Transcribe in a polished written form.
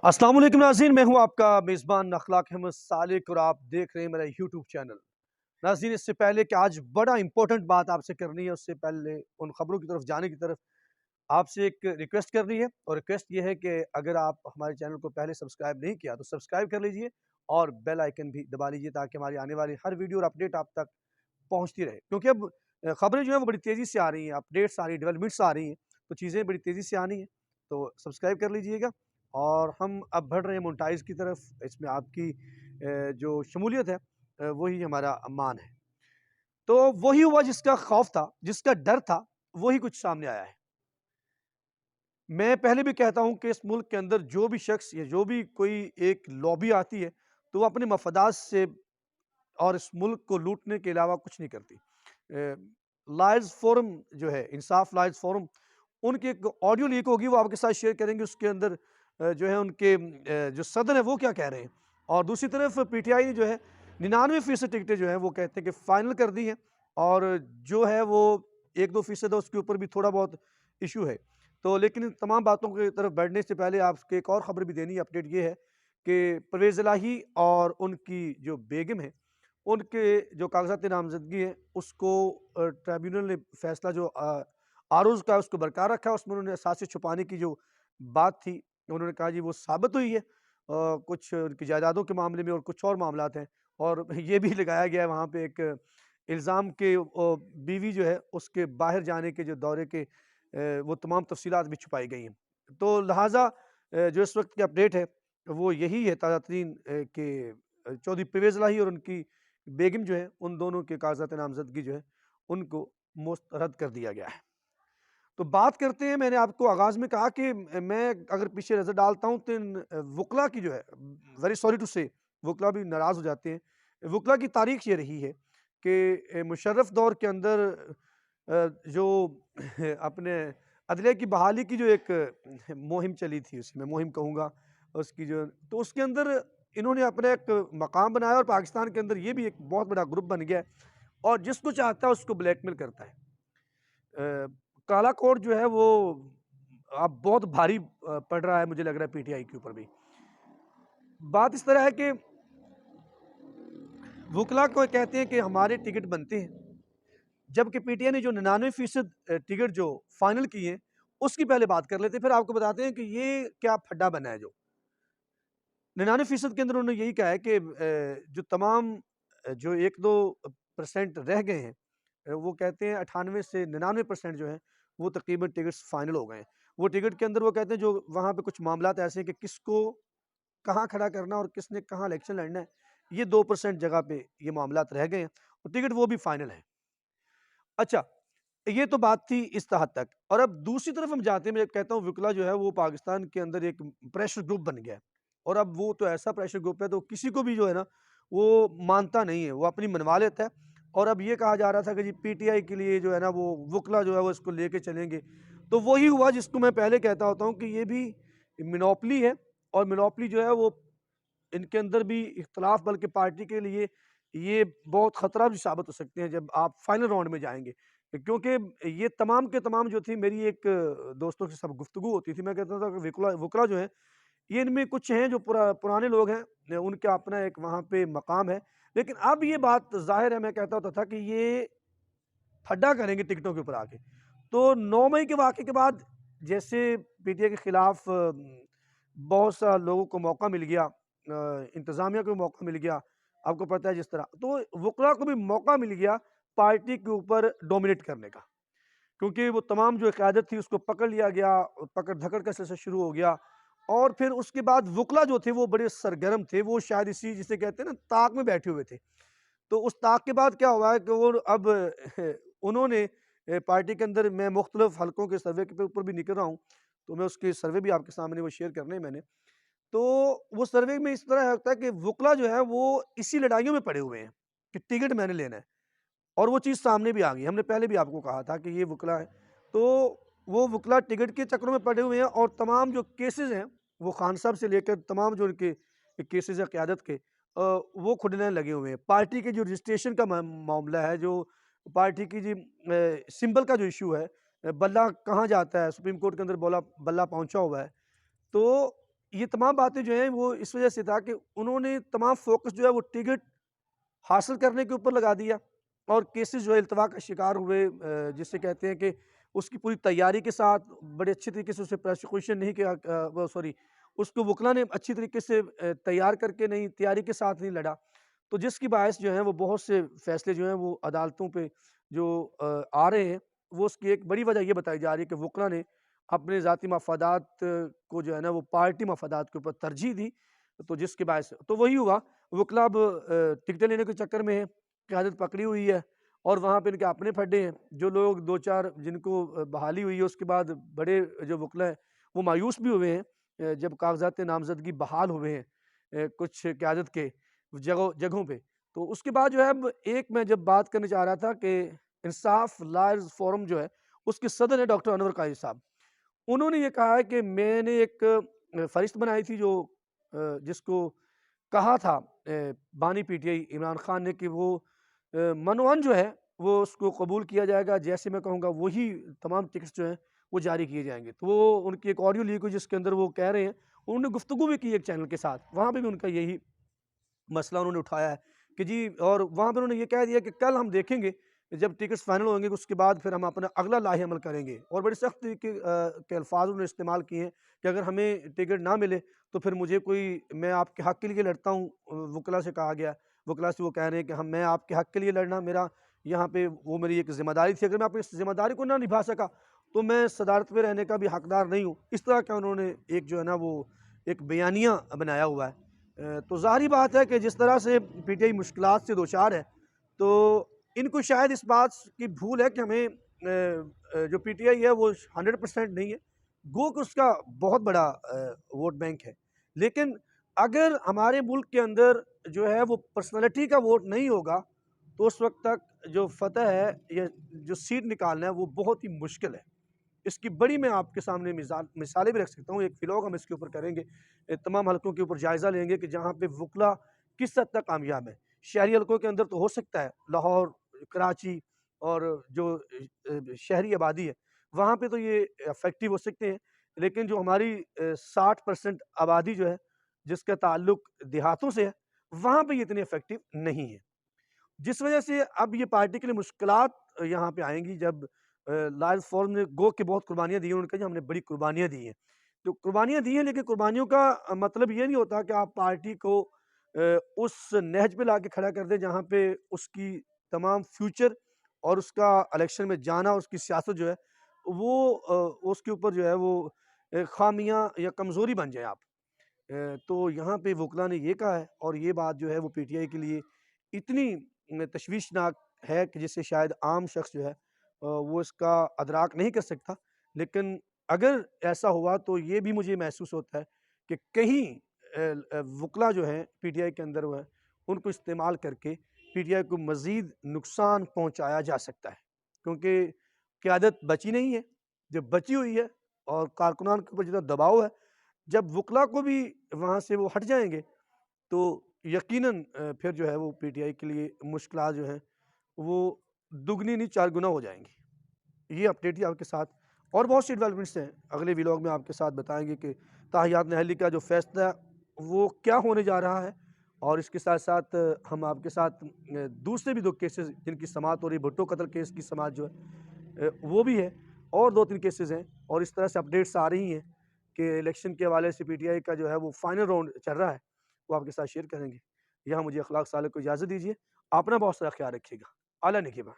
अस्सलाम वालेकुम नाज़रीन, मैं हूं आपका मेज़बान अखलाक अहमद सालिक और आप देख रहे हैं मेरा यूट्यूब चैनल। नाज़रीन, इससे पहले कि आज बड़ा इंपॉर्टेंट बात आपसे करनी है, उससे पहले उन खबरों की तरफ जाने की तरफ आपसे एक रिक्वेस्ट करनी है। और रिक्वेस्ट ये है कि अगर आप हमारे चैनल को पहले सब्सक्राइब नहीं किया तो सब्सक्राइब कर लीजिए और बेल आइकन भी दबा लीजिए ताकि हमारी आने वाली हर वीडियो और अपडेट आप तक पहुँचती रहे। क्योंकि अब खबरें जो हैं वो बड़ी तेज़ी से आ रही हैं, अपडेट्स आ रही हैं, डेवलपमेंट्स आ रही हैं, तो चीज़ें बड़ी तेज़ी से आनी हैं। तो सब्सक्राइब कर लीजिएगा। और हम अब बढ़ रहे हैं मोनेटाइज़ की तरफ। इसमें आपकी जो शमूलियत है वही हमारा मान है। तो वही हुआ जिसका खौफ था, जिसका डर था, वही कुछ सामने आया है। मैं पहले भी कहता हूँ कि इस मुल्क के अंदर जो भी शख्स या जो भी कोई एक लॉबी आती है, तो वो अपने मफादात से और इस मुल्क को लूटने के अलावा कुछ नहीं करती। लायर्स फोरम जो है, इंसाफ लायर्स फोरम, उनकी एक ऑडियो लीक होगी, वो आपके साथ शेयर करेंगे। उसके अंदर जो है उनके जो सदर है वो क्या कह रहे हैं। और दूसरी तरफ पीटीआई ने जो है 99% टिकटें जो है वो कहते हैं कि फाइनल कर दी हैं। और जो है वो 1-2% है, उसके ऊपर भी थोड़ा बहुत इशू है। तो लेकिन इन तमाम बातों की तरफ बढ़ने से पहले आपको एक और खबर भी देनी है। अपडेट ये है कि परवेज़ इलाही और उनकी जो बेगम है, उनके जो कागज़ात नामज़दगी है उसको ट्राइब्यूनल ने फैसला जो आरोज़ का है उसको बरकरार रखा है। उसमें उन्होंने असासे छुपाने की जो बात थी, उन्होंने कहा जी वो साबित हुई है कुछ उनकी जायदादों के मामले में और कुछ और मामलात हैं। और ये भी लगाया गया है वहाँ पे एक इल्ज़ाम के बीवी जो है उसके बाहर जाने के जो दौरे के वो तमाम तफ़सीलात भी छुपाई गई हैं। तो लिहाज़ा जो इस वक़्त की अपडेट है वो यही है ताज़ा तरीन कि चौधरी परवेज़ इलाही और उनकी बेगम जो है, उन दोनों के कागज़ात नामज़दगी जो है उनको मुस्तरद कर दिया गया है। तो बात करते हैं, मैंने आपको आगाज़ में कहा कि मैं अगर पीछे नज़र डालता हूँ तो इन वुकला की जो है, वेरी सॉरी टू से, वुकला भी नाराज़ हो जाते हैं। वुकला की तारीख़ ये रही है कि मुशर्रफ दौर के अंदर जो अपने अदलिया की बहाली की जो एक मुहिम चली थी, उसी मैं मुहिम कहूँगा, उसकी जो तो उसके अंदर इन्होंने अपना एक मकाम बनाया और पाकिस्तान के अंदर ये भी एक बहुत बड़ा ग्रुप बन गया है और जिसको चाहता है उसको ब्लैकमेल करता है। काला कोट जो है वो अब बहुत भारी पड़ रहा है, मुझे लग रहा है पीटीआई के ऊपर भी। बात इस तरह है कि वुकला को कहते हैं कि हमारे टिकट बनते हैं, जबकि पीटीआई ने जो 99% टिकट जो फाइनल किए हैं, उसकी पहले बात कर लेते हैं, फिर आपको बताते हैं कि ये क्या फड्डा बना है। जो 99% के अंदर उन्होंने यही कहा है कि जो तमाम जो 1-2% रह गए हैं, वो कहते हैं 98 से 99% जो है वो तकरीबन टिकट्स फाइनल हो गए हैं। वो टिकट के अंदर वो कहते हैं जो वहाँ पे कुछ मामलात ऐसे हैं कि किसको कहाँ खड़ा करना और किसने कहाँ इलेक्शन लड़ना है, ये 2% जगह पे ये मामलात रह गए हैं और टिकट वो भी फाइनल है। अच्छा, ये तो बात थी इस हद तक। और अब दूसरी तरफ हम जाते हैं, मैं कहता हूँ विकला जो है वो पाकिस्तान के अंदर एक प्रेशर ग्रुप बन गया है। और अब वो तो ऐसा प्रेशर ग्रुप है तो किसी को भी जो है ना वो मानता नहीं है, वो अपनी मनवा लेता है। और अब ये कहा जा रहा था कि जी पीटीआई के लिए जो है ना वो वुकला जो है वो इसको लेके चलेंगे। तो वही हुआ जिसको मैं पहले कहता होता हूँ कि ये भी मोनोपोली है। और मोनोपोली जो है वो इनके अंदर भी इख्तलाफ, बल्कि पार्टी के लिए ये बहुत ख़तरा भी साबित हो सकते हैं जब आप फाइनल राउंड में जाएँगे। क्योंकि ये तमाम के तमाम जो थी, मेरी एक दोस्तों के साथ गुफ्तगू होती थी, मैं कहता था कि विकला वुकरा जो है, ये इनमें कुछ हैं जो पुराने लोग हैं, उनका अपना एक वहाँ पे मकाम है। लेकिन अब ये बात ज़ाहिर है, मैं कहता होता था कि ये ठड्डा करेंगे टिकटों के ऊपर आके। तो 9 मई के वाक़ये के बाद जैसे पीटीआई के खिलाफ बहुत सा लोगों को मौका मिल गया, इंतज़ामिया को मौका मिल गया, आपको पता है जिस तरह, तो वुकला को भी मौका मिल गया पार्टी के ऊपर डोमिनेट करने का। क्योंकि वो तमाम जो क़यादत थी उसको पकड़ लिया गया, पकड़-धकड़ का सिलसिला शुरू हो गया। और फिर उसके बाद वुकला जो थे वो बड़े सरगर्म थे, वो शायद इसी जिसे कहते हैं ना ताक में बैठे हुए थे। तो उस ताक के बाद क्या हुआ है कि वो अब उन्होंने पार्टी के अंदर, मैं मुख्तलिफ हलकों के सर्वे के ऊपर भी निकल रहा हूँ, तो मैं उसके सर्वे भी आपके सामने वो शेयर करने हैं मैंने। तो वो सर्वे में इस तरह होता है कि वुकला जो है वो इसी लड़ाइयों में पड़े हुए हैं कि टिकट मैंने लेना है। और वो चीज़ सामने भी आ गई, हमने पहले भी आपको कहा था कि ये वुकला है। तो वो वुकला टिकट के चक्करों में पड़े हुए हैं और तमाम जो केसेज़ हैं, वो खान साहब से लेकर तमाम जो उनके केसेज़ हैं क़यादत के, वो खुलने लगे हुए हैं। पार्टी के जो रजिस्ट्रेशन का मामला है, जो पार्टी की जी सिंबल का जो इश्यू है, बल्ला कहाँ जाता है, सुप्रीम कोर्ट के अंदर बोला बल्ला पहुँचा हुआ है। तो ये तमाम बातें जो हैं वो इस वजह से था कि उन्होंने तमाम फ़ोकस जो है वो टिकट हासिल करने के ऊपर लगा दिया और केसेस जो है इल्तवा का शिकार हुए, जिसे कहते हैं कि उसकी पूरी तैयारी के साथ बड़े अच्छे तरीके से उसे प्रोसिक्यूशन नहीं किया, वो सॉरी, उसको वकील ने अच्छी तरीके से तैयार करके नहीं, तैयारी के साथ नहीं लड़ा। तो जिसकी बायस जो है वो बहुत से फैसले जो हैं वो अदालतों पे जो आ रहे हैं, वो उसकी एक बड़ी वजह ये बताई जा रही है कि वकील ने अपने ज़ाती मफादात को जो है ना वो पार्टी मफादात के ऊपर तरजीह दी। तो जिसकी बायस तो वही हुआ, वकील अब टिकटें लेने के चक्कर में है, क़यादत पकड़ी हुई है और वहाँ पे इनके अपने फड्डे हैं। जो लोग 2-4 जिनको बहाली हुई है उसके बाद बड़े जो वकील हैं वो मायूस भी हुए हैं, जब कागज़ात नामज़दगी बहाल हुए हैं कुछ क़यादत के जगहों पे। तो उसके बाद जो है अब एक मैं जब बात करना चाह रहा था कि इंसाफ लॉयर्स फोरम जो है उसके सदर हैं डॉक्टर अनवर काजी साहब। उन्होंने ये कहा है कि मैंने एक फ़रिश्त बनाई थी जो जिसको कहा था बानी पीटीआई इमरान खान ने कि वो मनोअन जो है वो उसको कबूल किया जाएगा, जैसे मैं कहूँगा वही तमाम टिकट्स जो हैं वो जारी किए जाएँगे। तो वो उनकी एक ऑडियो लीक हुई जिसके अंदर वो कह रहे हैं, उन्होंने गुफ्तगू भी की एक चैनल के साथ, वहाँ पे भी उनका यही मसला उन्होंने उठाया है कि जी, और वहाँ पे उन्होंने ये कह दिया कि कल हम देखेंगे जब टिकट्स फाइनल होंगे उसके बाद फिर हम अपना अगला लाहे अमल करेंगे, और बड़ी सख्त के अल्फाज उन्होंने इस्तेमाल किए हैं कि अगर हमें टिकट ना मिले तो फिर मुझे कोई, मैं आपके हक़ के लिए लड़ता हूँ, वकला से कहा गया, वकला से वो कह रहे हैं कि हम मैं आपके हक़ के लिए लड़ना मेरा यहाँ पे वो मेरी एक ज़िम्मेदारी थी, अगर मैं अपनी इस ज़िम्मेदारी को ना निभा सका तो मैं सदारत में रहने का भी हकदार नहीं हूँ। इस तरह का उन्होंने एक जो है ना वो एक बयानिया बनाया हुआ है। तो ज़ाहिर बात है कि जिस तरह से पीटीआई मुश्किलात से दो-चार है, तो इनको शायद इस बात की भूल है कि हमें जो पीटीआई है वो 100% नहीं है, गो कि उसका बहुत बड़ा वोट बैंक है। लेकिन अगर हमारे मुल्क के अंदर जो है वो पर्सनैलिटी का वोट नहीं होगा, तो उस वक़्त तक जो फ़तह है या जो सीट निकालना है वो बहुत ही मुश्किल है। इसकी बड़ी मैं आपके सामने मिसालें भी रख सकता हूँ, एक फ़िलॉग हम इसके ऊपर करेंगे, तमाम हलकों के ऊपर जायज़ा लेंगे कि जहाँ पे वकला किस हद तक कामयाब है। शहरी हलकों के अंदर तो हो सकता है, लाहौर, कराची और जो शहरी आबादी है, वहाँ पे तो ये इफ़ेक्टिव हो सकते हैं, लेकिन जो हमारी 60% आबादी जो है, जिसका ताल्लुक देहातों से है, वहाँ पे ये इतने इफ़ेक्टिव नहीं है। जिस वजह से अब ये पार्टी के लिए मुश्किलात यहाँ पे आएँगी जब लार्ज फॉर्म ने गो के बहुत कुर्बानियाँ दी हैं, उन्होंने कहा जी हमने बड़ी कुर्बानियाँ दी हैं। तो कुर्बानियाँ दी हैं लेकिन कुर्बानियों का मतलब ये नहीं होता कि आप पार्टी को उस नहज पे लाके खड़ा कर दें जहाँ पे उसकी तमाम फ्यूचर और उसका इलेक्शन में जाना, उसकी सियासत जो है वो उसके ऊपर जो है वो खामियाँ या कमज़ोरी बन जाए आप। तो यहाँ पे वकला ने ये कहा है और ये बात जो है वो पीटीआई के लिए इतनी तशवीशनाक है कि जिससे शायद आम शख्स जो है वो इसका अदराक नहीं कर सकता। लेकिन अगर ऐसा हुआ तो ये भी मुझे महसूस होता है कि कहीं वकला जो हैं पीटीआई के अंदर वो है, उनको इस्तेमाल करके पीटीआई को मज़ीद नुकसान पहुँचाया जा सकता है। क्योंकि क़यादत बची नहीं है, जब बची हुई है और कारकुनान के ऊपर जितना दबाव है, जब वकला को भी वहाँ से वो हट जाएँगे, तो यकीनन फिर जो है वो पीटीआई के लिए मुश्किलात जो हैं, वो दुगनी नहीं 4 गुना हो जाएँगी। ये अपडेट थी आपके साथ, और बहुत सी डेवलपमेंट्स हैं, अगले व्लॉग में आपके साथ बताएँगे कि ताहियात नहली का जो फ़ैसला है, वो क्या होने जा रहा है। और इसके साथ-साथ हम आपके साथ दूसरे भी 2 केसेज़ जिनकी समाअत हो रही है, भुट्टो कत्ल केस की समाअत जो है वो भी है, और 2-3 केसेज़ हैं और इस तरह से अपडेट्स आ रही हैं कि इलेक्शन के हवाले से पीटीआई का जो है वो फाइनल राउंड चल रहा है, वो आपके साथ शेयर करेंगे। यहाँ मुझे अखलाक साले को इजाज़त दीजिए। अपना बहुत सारा ख़्याल रखिएगा। अला निगहबान।